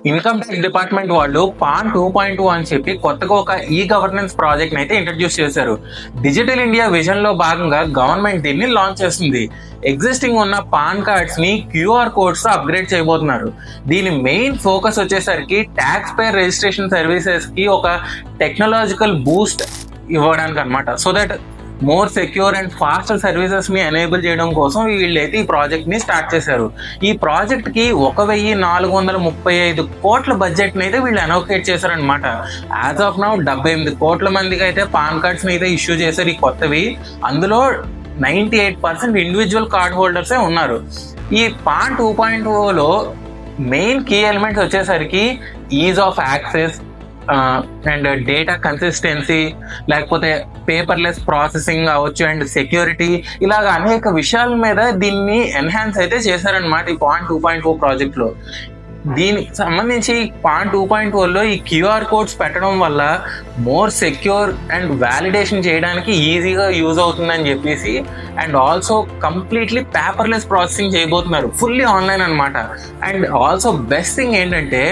Income tax department వాళ్ళు pan 2.2 అని చెప్పి కొత్తగా ఒక ఈ గవర్నెన్స్ ప్రాజెక్ట్ అయితే ఇంట్రడ్యూస్ చేశారు. డిజిటల్ ఇండియా విజన్ లో భాగంగా గవర్నమెంట్ దీన్ని లాంచ్ చేస్తుంది. ఎగ్జిస్టింగ్ ఉన్న పాన్ కార్డ్స్ ని క్యూఆర్ కోడ్స్ తో అప్గ్రేడ్ చేయబోతున్నారు. దీని మెయిన్ ఫోకస్ వచ్చేసరికి ట్యాక్స్ పేయర్ రిజిస్ట్రేషన్ సర్వీసెస్ కి ఒక టెక్నాలజికల్ బూస్ట్ ఇవ్వడానికి అనమాట. So that more secure and fast services ని ఎనేబుల్ చేయడం కోసం వీళ్ళైతే ఈ ప్రాజెక్ట్ ని స్టార్ట్ చేశారు. ఈ ప్రాజెక్ట్ కి 1435 కోట్ల బడ్జెట్ ని అయితే వీళ్ళు అలొకేట్ చేశారనమాట. యాజ్ ఆఫ్ నౌ 78 కోట్ల మందికి అయితే పాన్ కార్డ్స్ ని అయితే ఇష్యూ చేశారు ఈ కొత్తవి. అందులో 98% ఇండివిజువల్ కార్డ్ హోల్డర్సే ఉన్నారు. ఈ పాన్ 2.0లో మెయిన్ కీ ఎలిమెంట్స్ వచ్చేసరికి is of access and data consistency, లేకపోతే పేపర్లెస్ ప్రాసెసింగ్ అవ్వచ్చు, అండ్ సెక్యూరిటీ, ఇలాగ అనేక విషయాల మీద దీన్ని ఎన్హాన్స్ అయితే చేశారనమాట ఈ పాన్ 2.0 ప్రాజెక్ట్లో. దీనికి సంబంధించి పాన్ 2.0లో ఈ క్యూఆర్ కోడ్స్ పెట్టడం వల్ల మోర్ సెక్యూర్ అండ్ వ్యాలిడేషన్ చేయడానికి ఈజీగా యూజ్ అవుతుందని చెప్పేసి, and also completely paperless processing చేయబోతున్నారు, ఫుల్లీ ఆన్లైన్ అనమాట. అండ్ ఆల్సో బెస్ట్ థింగ్ ఏంటంటే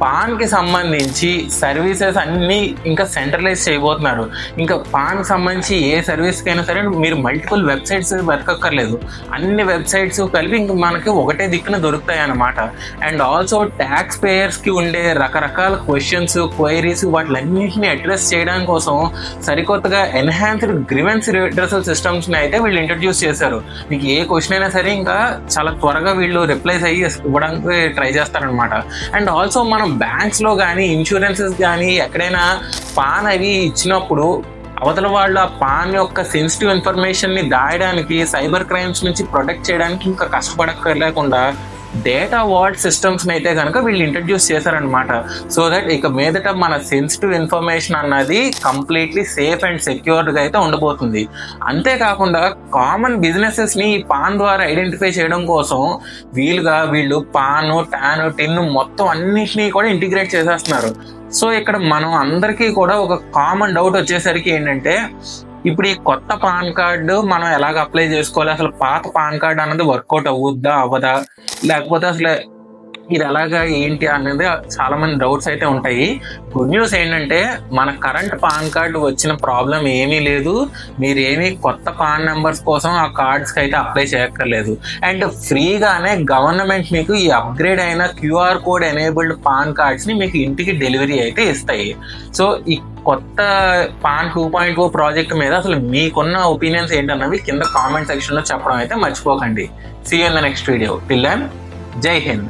పాన్కి సంబంధించి సర్వీసెస్ అన్నీ ఇంకా సెంట్రలైజ్ చేయబోతున్నారు. ఇంకా పాన్కి సంబంధించి ఏ సర్వీస్కి అయినా సరే మీరు మల్టిపుల్ వెబ్సైట్స్ వెతకక్కర్లేదు, అన్ని వెబ్సైట్స్ కలిపి ఇంక మనకి ఒకటే దిక్కున దొరుకుతాయి అన్నమాట. అండ్ ఆల్సో ట్యాక్స్ పేయర్స్కి ఉండే రకరకాల క్వశ్చన్స్, క్వైరీస్, వాటిలన్నింటినీ అడ్రస్ చేయడం కోసం సరికొత్తగా ఎన్హాన్స్డ్ గ్రీవెన్స్ రిడ్రెసల్ సిస్టమ్స్ని అయితే వీళ్ళు ఇంట్రడ్యూస్ చేశారు. మీకు ఏ క్వశ్చన్ అయినా సరే ఇంకా చాలా త్వరగా వీళ్ళు రిప్లైస్ అయ్యి ఇవ్వడానికి ట్రై చేస్తారనమాట. అండ్ ఆల్సో మనం బ్యాంక్స్ లో కానీ ఇన్సూరెన్సెస్ కానీ ఎక్కడైనా పాన్ అవి ఇచ్చినప్పుడు అవతల వాళ్ళు ఆ పాన్ యొక్క సెన్సిటివ్ ఇన్ఫర్మేషన్ ని దాయడానికి, సైబర్ క్రైమ్స్ నుంచి ప్రొటెక్ట్ చేయడానికి ఇంకా కష్టపడక్కర్లేకుండా డేటా వాల్ట్ సిస్టమ్స్ అయితే కనుక వీళ్ళు ఇంట్రడ్యూస్ చేశారనమాట. సో దట్ ఇక మీదట మన సెన్సిటివ్ ఇన్ఫర్మేషన్ అన్నది కంప్లీట్లీ సేఫ్ అండ్ సెక్యూర్డ్గా అయితే ఉండబోతుంది. అంతేకాకుండా కామన్ బిజినెసెస్ ని ఈ పాన్ ద్వారా ఐడెంటిఫై చేయడం కోసం వీళ్ళు పాన్, టాన్, టిన్ మొత్తం అన్నిటినీ కూడా ఇంటిగ్రేట్ చేసేస్తున్నారు. సో ఇక్కడ మనం అందరికీ కూడా ఒక కామన్ డౌట్ వచ్చేసరికి ఏంటంటే, ఇప్పుడు ఈ కొత్త పాన్ కార్డు మనం ఎలాగ అప్లై చేసుకోవాలి, అసలు పాత పాన్ కార్డు అన్నది వర్కౌట్ అవ్వద్దా అవ్వదా, లేకపోతే అసలు ఇది ఎలాగా ఏంటి అనేది చాలా మంది డౌట్స్ అయితే ఉంటాయి. గుడ్ న్యూస్ ఏంటంటే మన కరెంట్ పాన్ కార్డు వచ్చిన ప్రాబ్లం ఏమీ లేదు. మీరు ఏమీ కొత్త పాన్ నెంబర్స్ కోసం ఆ కార్డ్స్కి అయితే అప్లై చేయక్కర్లేదు. అండ్ ఫ్రీగానే గవర్నమెంట్ మీకు ఈ అప్గ్రేడ్ అయిన క్యూఆర్ కోడ్ ఎనేబుల్డ్ పాన్ కార్డ్స్ని మీకు ఇంటికి డెలివరీ అయితే ఇస్తాయి. సో ఈ కొత్త పాన్ 2.0 ప్రాజెక్ట్ మీద అసలు మీకున్న ఒపీనియన్స్ ఏంటన్నవి కింద కామెంట్ సెక్షన్లో చెప్పడం అయితే మర్చిపోకండి. See you in the next video. Till then, జై హింద్.